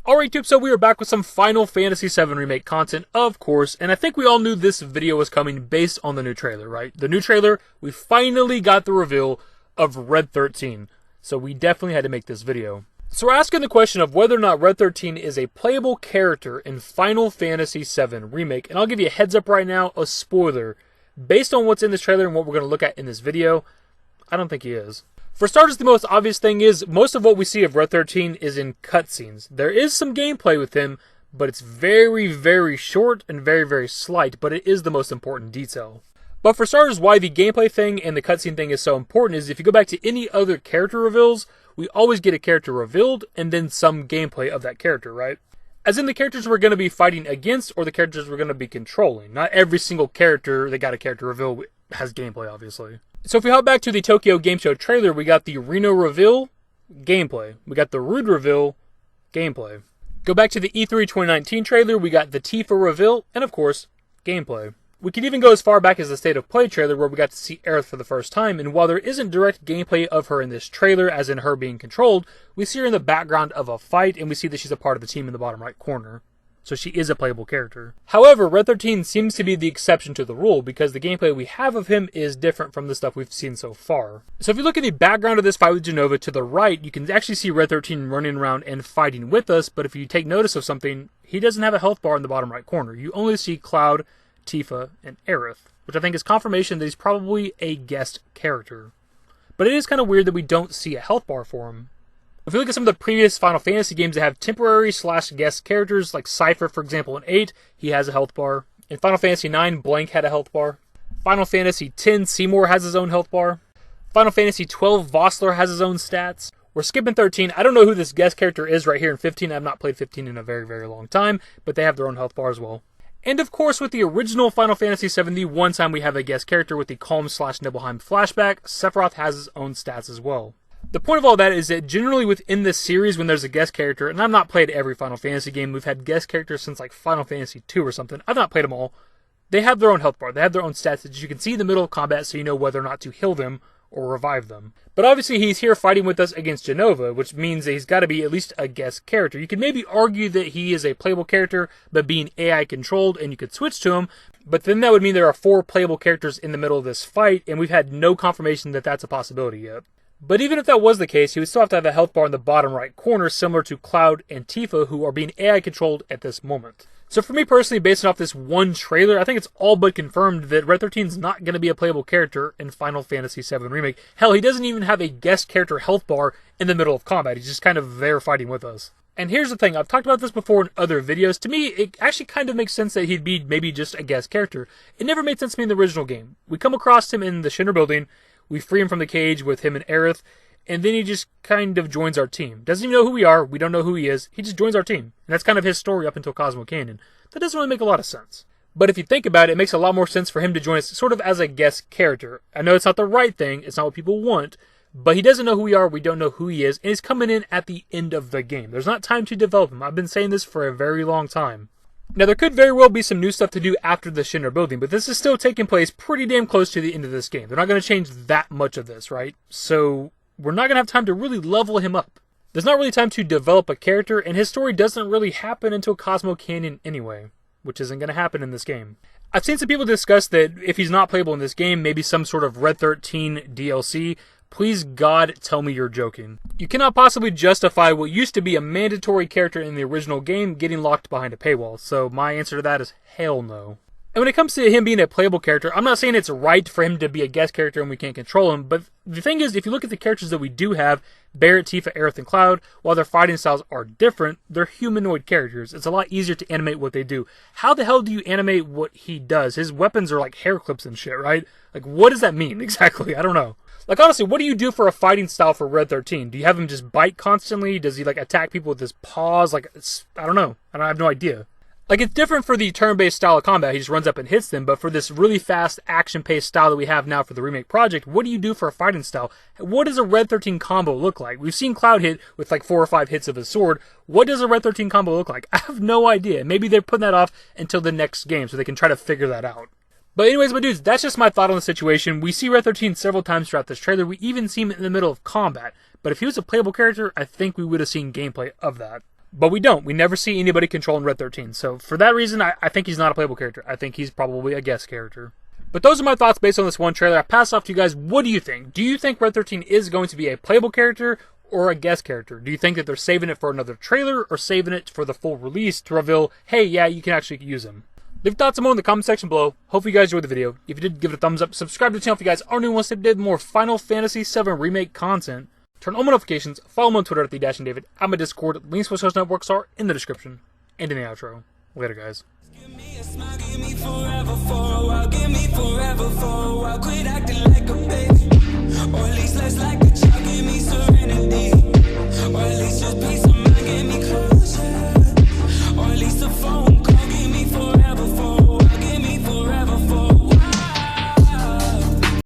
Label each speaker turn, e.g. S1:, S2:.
S1: Alright YouTube, so we are back with some Final Fantasy VII Remake content, of course, and I think we all knew this video was coming based on the new trailer, right? The new trailer, we finally got the reveal of Red XIII, so we definitely had to make this video. So we're asking the question of whether or not Red XIII is a playable character in Final Fantasy VII Remake, and I'll give you a heads up right now, a spoiler. Based on what's in this trailer and what we're going to look at in this video, I don't think he is. For starters, the most obvious thing is, most of what we see of Red XIII is in cutscenes. There is some gameplay with him, but it's very, very short and very, very slight, but it is the most important detail. But for starters, why the gameplay thing and the cutscene thing is so important is if you go back to any other character reveals, we always get a character revealed and then some gameplay of that character, right? As in the characters we're going to be fighting against or the characters we're going to be controlling. Not every single character that got a character reveal has gameplay, obviously. So if we hop back to the Tokyo Game Show trailer, we got the Reno reveal, gameplay. We got the Rude reveal, gameplay. Go back to the E3 2019 trailer, we got the Tifa reveal, and of course, gameplay. We can even go as far back as the State of Play trailer where we got to see Aerith for the first time, and while there isn't direct gameplay of her in this trailer, as in her being controlled, we see her in the background of a fight, and we see that she's a part of the team in the bottom right corner. So she is a playable character. However, Red XIII seems to be the exception to the rule because the gameplay we have of him is different from the stuff we've seen so far. So if you look at the background of this fight with Jenova to the right, you can actually see Red XIII running around and fighting with us, but if you take notice of something, he doesn't have a health bar in the bottom right corner. You only see Cloud, Tifa, and Aerith, which I think is confirmation that he's probably a guest character. But it is kind of weird that we don't see a health bar for him. If you look at some of the previous Final Fantasy games that have temporary / guest characters, like Cypher, for example, in 8, he has a health bar. In Final Fantasy 9, Blank had a health bar. Final Fantasy 10, Seymour has his own health bar. Final Fantasy 12, Vossler has his own stats. We're skipping 13. I don't know who this guest character is right here in 15. I've not played 15 in a very, very long time, but they have their own health bar as well. And of course, with the original Final Fantasy VII, the one time we have a guest character with the Calm / Nibelheim flashback, Sephiroth has his own stats as well. The point of all that is that generally within this series, when there's a guest character, and I've not played every Final Fantasy game, we've had guest characters since like Final Fantasy II or something, I've not played them all, they have their own health bar, they have their own stats that you can see in the middle of combat so you know whether or not to heal them or revive them. But obviously he's here fighting with us against Jenova, which means that he's got to be at least a guest character. You could maybe argue that he is a playable character, but being AI controlled, and you could switch to him, but then that would mean there are 4 playable characters in the middle of this fight, and we've had no confirmation that that's a possibility yet. But even if that was the case, he would still have to have a health bar in the bottom right corner, similar to Cloud and Tifa, who are being AI controlled at this moment. So for me personally, based off this one trailer, I think it's all but confirmed that Red XIII is not going to be a playable character in Final Fantasy VII Remake. Hell, he doesn't even have a guest character health bar in the middle of combat. He's just kind of there fighting with us. And here's the thing, I've talked about this before in other videos. To me, it actually kind of makes sense that he'd be maybe just a guest character. It never made sense to me in the original game. We come across him in the Shinra building, we free him from the cage with him and Aerith, and then he just kind of joins our team. Doesn't even know who we are, we don't know who he is, he just joins our team. And that's kind of his story up until Cosmo Canyon. That doesn't really make a lot of sense. But if you think about it, it makes a lot more sense for him to join us sort of as a guest character. I know it's not the right thing, it's not what people want, but he doesn't know who we are, we don't know who he is, and he's coming in at the end of the game. There's not time to develop him. I've been saying this for a very long time. Now, there could very well be some new stuff to do after the Shinra building, but this is still taking place pretty damn close to the end of this game. They're not going to change that much of this, right? So, we're not going to have time to really level him up. There's not really time to develop a character, and his story doesn't really happen until Cosmo Canyon anyway, which isn't going to happen in this game. I've seen some people discuss that if he's not playable in this game, maybe some sort of Red XIII DLC. Please God, tell me you're joking. You cannot possibly justify what used to be a mandatory character in the original game getting locked behind a paywall, so my answer to that is hell no. And when it comes to him being a playable character, I'm not saying it's right for him to be a guest character and we can't control him, but the thing is, if you look at the characters that we do have, Barret, Tifa, Aerith, and Cloud, while their fighting styles are different, they're humanoid characters. It's a lot easier to animate what they do. How the hell do you animate what he does? His weapons are like hair clips and shit, right? Like, what does that mean exactly? I don't know. Like, honestly, what do you do for a fighting style for Red XIII? Do you have him just bite constantly? Does he, like, attack people with his paws? Like, I don't know. I have no idea. Like, it's different for the turn-based style of combat. He just runs up and hits them. But for this really fast, action-paced style that we have now for the Remake project, what do you do for a fighting style? What does a Red XIII combo look like? We've seen Cloud hit with, like, 4 or 5 hits of his sword. What does a Red XIII combo look like? I have no idea. Maybe they're putting that off until the next game so they can try to figure that out. But anyways, my dudes, that's just my thought on the situation. We see Red XIII several times throughout this trailer. We even see him in the middle of combat. But if he was a playable character, I think we would have seen gameplay of that. But we don't. We never see anybody controlling Red 13. So for that reason, I think he's not a playable character. I think he's probably a guest character. But those are my thoughts based on this one trailer. I pass off to you guys. What do you think? Do you think Red 13 is going to be a playable character or a guest character? Do you think that they're saving it for another trailer or saving it for the full release to reveal, hey, yeah, you can actually use him? Leave thoughts below in the comment section below. Hopefully you guys enjoyed the video. If you did, give it a thumbs up. Subscribe to the channel if you guys are new and want to see more Final Fantasy VII Remake content. Turn on my notifications. Follow me on Twitter at @dashingdavid. I'm a Discord. Links to my social networks are in the description and in the outro. Later, guys.
S2: Give me a smile, give me forever for a while, give me forever for a while. Quit acting like a baby.